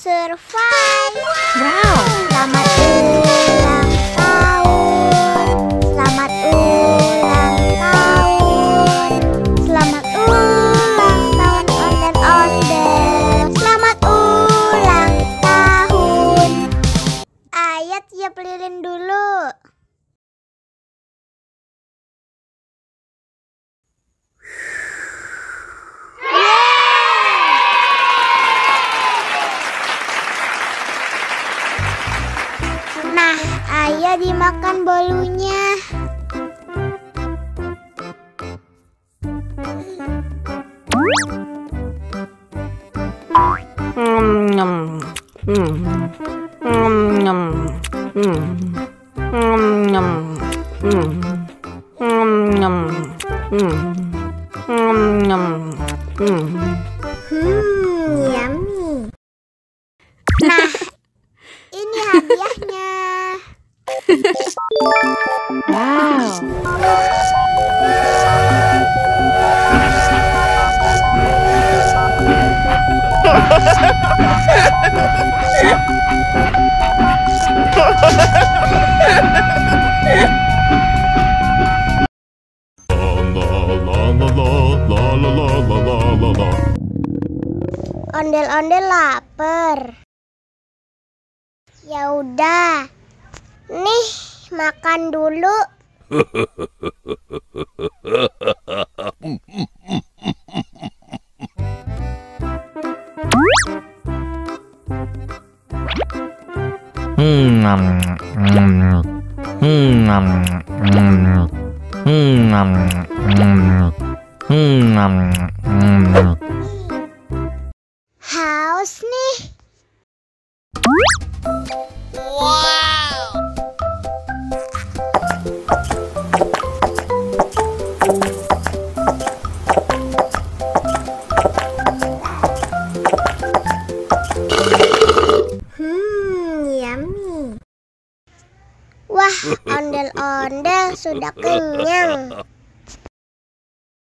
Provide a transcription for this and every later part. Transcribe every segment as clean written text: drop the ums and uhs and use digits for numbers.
survive. Wow. Selamat ulang tahun. Selamat ulang tahun. Selamat ulang tahun ondel-ondel. Selamat ulang tahun. Ayo tiup lilin dulu. Nah, ayo dimakan bolunya. Yummy. Nah, ini hadiahnya. Wow. Ondel-ondel lapar. Ya udah. Nih, makan dulu. Haus nih. Yummy. Wah, ondel-ondel sudah kenyang.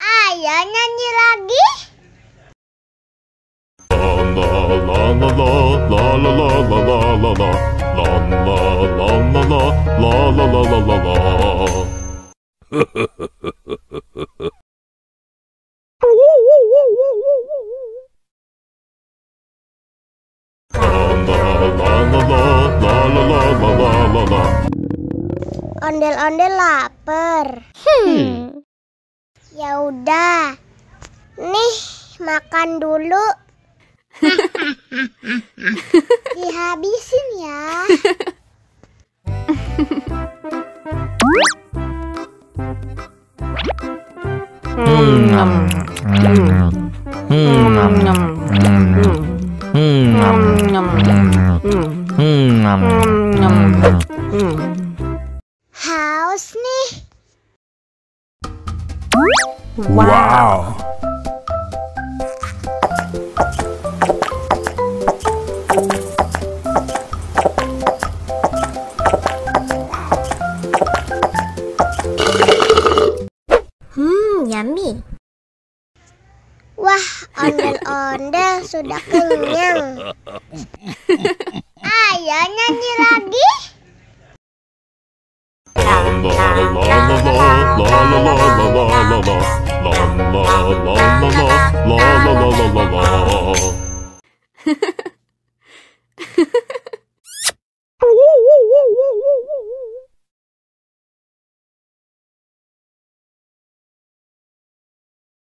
Ayo nyanyi lagi. Ondel-ondel lapar. Ya udah. Nih, makan dulu. Dihabisin ya. Haus nih. Wow. Yummy. Wah, ondel-ondel sudah kenyang. Ayo nyanyi lagi.